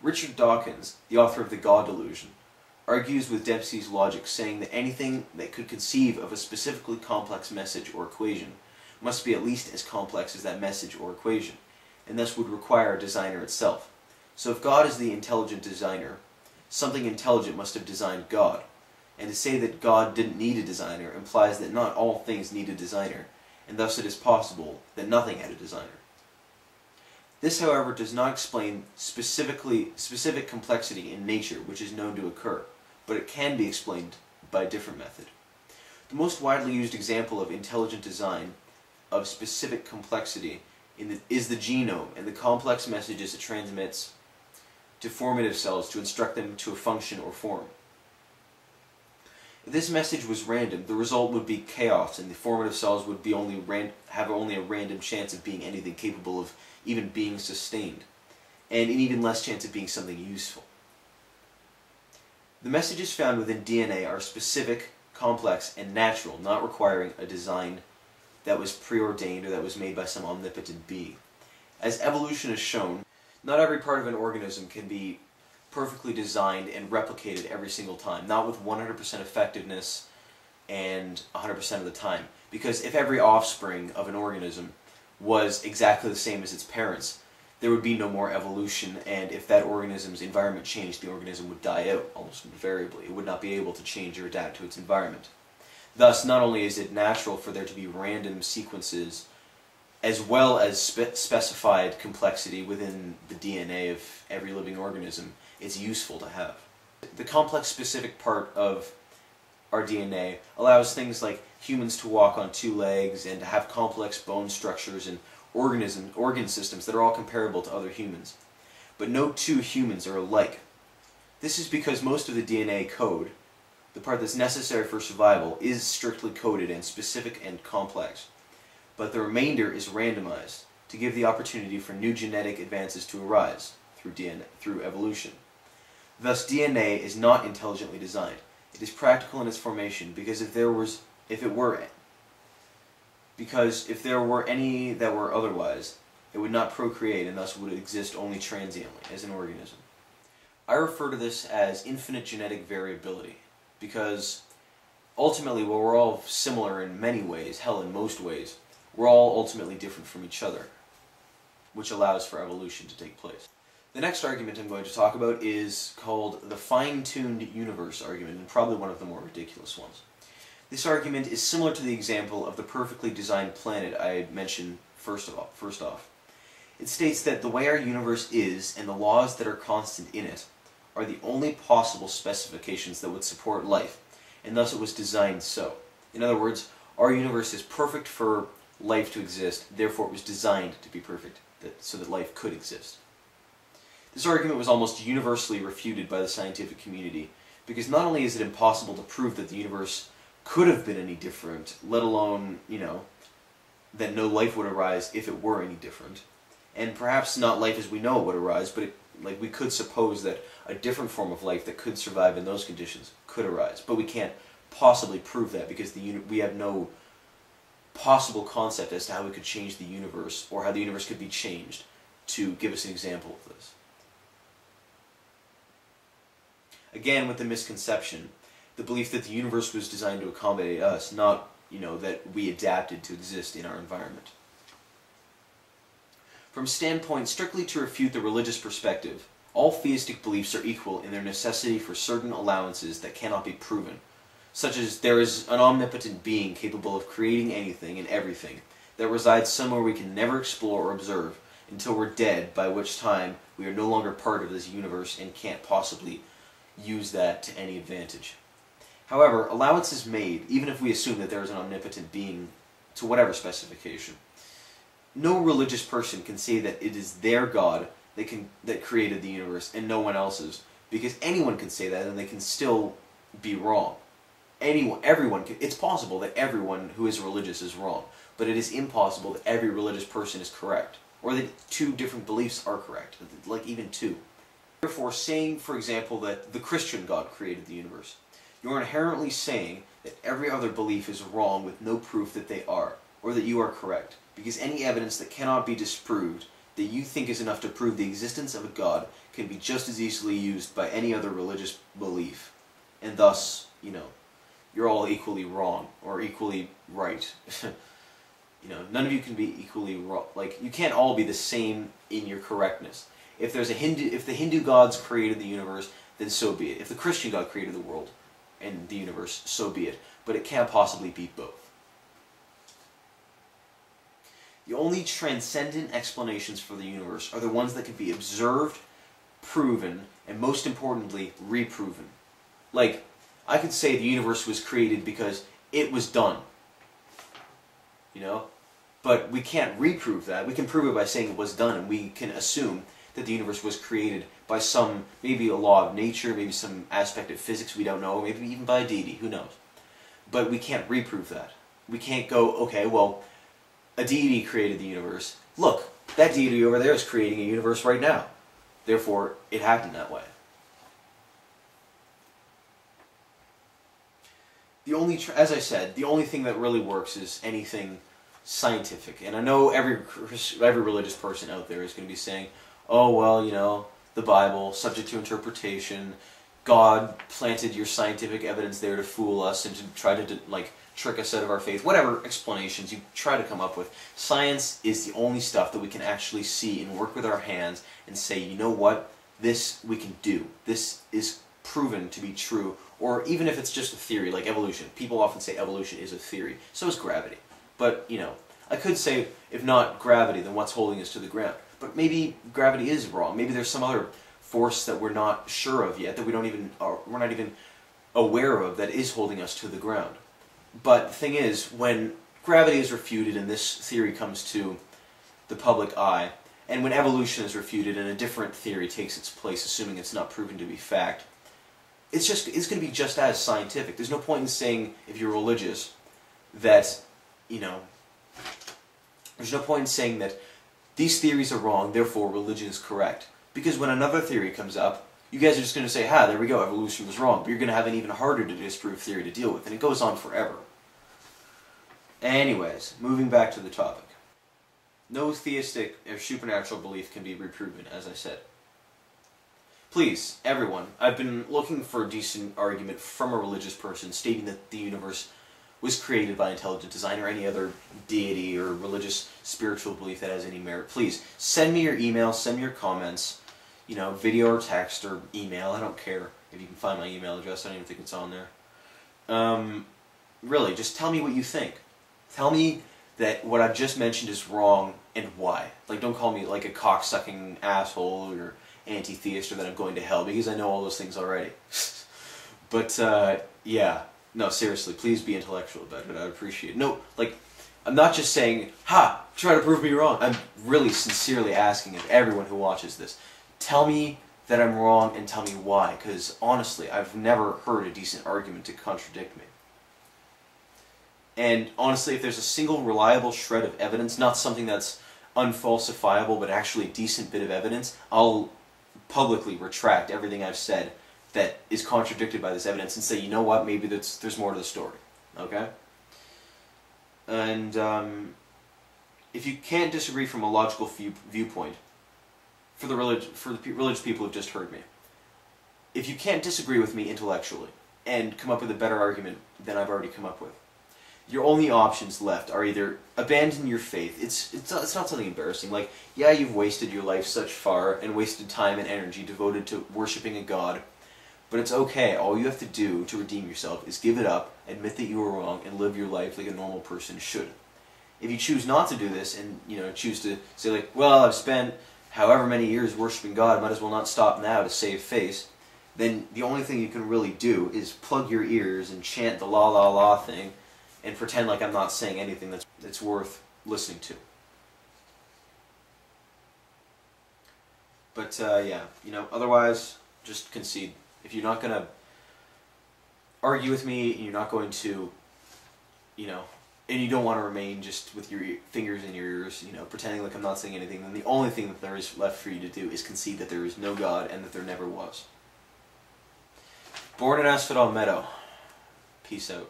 Richard Dawkins, the author of The God Delusion, argues with Dempsey's logic, saying that anything that could conceive of a specifically complex message or equation must be at least as complex as that message or equation, and thus would require a designer itself. So if God is the intelligent designer, something intelligent must have designed God. And to say that God didn't need a designer implies that not all things need a designer, and thus it is possible that nothing had a designer. This, however, does not explain specific complexity in nature which is known to occur, but it can be explained by a different method. The most widely used example of intelligent design of specific complexity is the genome and the complex messages it transmits to formative cells to instruct them to a function or form. If this message was random, the result would be chaos, and the formative cells would be have only a random chance of being anything capable of even being sustained, and an even less chance of being something useful. The messages found within DNA are specific, complex, and natural, not requiring a design that was preordained or that was made by some omnipotent being. As evolution has shown, not every part of an organism can be perfectly designed and replicated every single time, not with 100% effectiveness and 100% of the time. Because if every offspring of an organism was exactly the same as its parents, there would be no more evolution, and if that organism's environment changed, the organism would die out almost invariably. It would not be able to change or adapt to its environment. Thus, not only is it natural for there to be random sequences as well as specified complexity within the DNA of every living organism, it's useful to have. The complex specific part of our DNA allows things like humans to walk on two legs and to have complex bone structures and organ systems that are all comparable to other humans. But no two humans are alike. This is because most of the DNA code, the part that's necessary for survival, is strictly coded and specific and complex. But the remainder is randomized to give the opportunity for new genetic advances to arise through evolution. Thus, DNA is not intelligently designed. It is practical in its formation because if there were any that were otherwise, it would not procreate and thus would exist only transiently as an organism. I refer to this as infinite genetic variability because ultimately, while we're all similar in many ways, hell, in most ways, we're all ultimately different from each other, which allows for evolution to take place. The next argument I'm going to talk about is called the fine-tuned universe argument, and probably one of the more ridiculous ones. This argument is similar to the example of the perfectly designed planet I mentioned first off. It states that the way our universe is and the laws that are constant in it are the only possible specifications that would support life, and thus it was designed so. In other words, our universe is perfect for life to exist, therefore it was designed to be perfect, so that life could exist. This argument was almost universally refuted by the scientific community, because not only is it impossible to prove that the universe could have been any different, let alone, that no life would arise if it were any different, and perhaps not life as we know it would arise, but we could suppose that a different form of life that could survive in those conditions could arise, but we can't possibly prove that because we have no possible concept as to how we could change the universe or how the universe could be changed to give us an example of this. Again, with the misconception, the belief that the universe was designed to accommodate us, not, that we adapted to exist in our environment. From a standpoint strictly to refute the religious perspective, all theistic beliefs are equal in their necessity for certain allowances that cannot be proven, such as there is an omnipotent being capable of creating anything and everything that resides somewhere we can never explore or observe until we're dead, by which time we are no longer part of this universe and can't possibly use that to any advantage. However, allowances made, even if we assume that there is an omnipotent being to whatever specification, no religious person can say that it is their God that created the universe and no one else's, because anyone can say that and they can still be wrong. It's possible that everyone who is religious is wrong, but it is impossible that every religious person is correct, or that two different beliefs are correct, like even two. Therefore, saying, for example, that the Christian God created the universe, you're inherently saying that every other belief is wrong with no proof that they are, or that you are correct, because any evidence that cannot be disproved that you think is enough to prove the existence of a God can be just as easily used by any other religious belief. And thus, you're all equally wrong, or equally right. None of you can be equally wrong. Like, you can't all be the same in your correctness. If the Hindu gods created the universe, then so be it. If the Christian God created the world and the universe, so be it. But it can't possibly be both. The only transcendent explanations for the universe are the ones that can be observed, proven, and most importantly, reproven. Like, I could say the universe was created because it was done. But we can't reprove that. We can prove it by saying it was done, and we can assume that the universe was created by maybe a law of nature, maybe some aspect of physics we don't know, maybe even by a deity, who knows. But we can't reprove that. We can't go, okay, well, a deity created the universe. Look, that deity over there is creating a universe right now. Therefore, it happened that way. As I said, the only thing that really works is anything scientific. And I know every religious person out there is going to be saying, oh, well, the Bible, subject to interpretation, God planted your scientific evidence there to fool us and to try to, trick us out of our faith. Whatever explanations you try to come up with. Science is the only stuff that we can actually see and work with our hands and say, you know what, this we can do. This is proven to be true. Or even if it's just a theory, like evolution. People often say evolution is a theory. So is gravity. But, I could say, if not gravity, then what's holding us to the ground? But maybe gravity is wrong. Maybe there's some other force that we're not sure of yet, that we're not even aware of, that is holding us to the ground. But the thing is, when gravity is refuted and this theory comes to the public eye, and when evolution is refuted and a different theory takes its place, assuming it's not proven to be fact, it's going to be just as scientific. There's no point in saying, if you're religious, that, there's no point in saying that these theories are wrong, therefore religion is correct. Because when another theory comes up, you guys are just going to say, there we go, evolution was wrong. But you're going to have an even harder to disprove theory to deal with, and it goes on forever. Anyways, moving back to the topic. No theistic or supernatural belief can be reproven, as I said. Please, everyone, I've been looking for a decent argument from a religious person stating that the universe was created by intelligent design or any other deity or religious spiritual belief that has any merit. Please, send me your email, send me your comments, video or text or email, I don't care if you can find my email address, I don't even think it's on there. Really, just tell me what you think. Tell me that what I've just mentioned is wrong and why. Like, don't call me like a cock-sucking asshole or anti-theist or that I'm going to hell, because I know all those things already. But, yeah. No, seriously, please be intellectual about it. I'd appreciate it. No, I'm not just saying, try to prove me wrong. I'm really sincerely asking of everyone who watches this, tell me that I'm wrong and tell me why, because honestly, I've never heard a decent argument to contradict me. And honestly, if there's a single reliable shred of evidence, not something that's unfalsifiable, but actually a decent bit of evidence, I'll publicly retract everything I've said that is contradicted by this evidence and say, you know what, maybe there's more to the story. Okay? And if you can't disagree from a logical viewpoint, for the religious people who've just heard me, if you can't disagree with me intellectually and come up with a better argument than I've already come up with, your only options left are either abandon your faith. It's not something embarrassing. Like, yeah, you've wasted your life such far and wasted time and energy devoted to worshiping a god, but it's okay. All you have to do to redeem yourself is give it up, admit that you were wrong, and live your life like a normal person should. If you choose not to do this and, choose to say well, I've spent however many years worshiping God, might as well not stop now to save face, then the only thing you can really do is plug your ears and chant the la la la thing and pretend like I'm not saying anything that's worth listening to. But, yeah, otherwise, just concede. If you're not going to argue with me, and you're not going to, and you don't want to remain just with your fingers in your ears, pretending like I'm not saying anything, then the only thing that there is left for you to do is concede that there is no God and that there never was. Born in Asphodel Meadow. Peace out.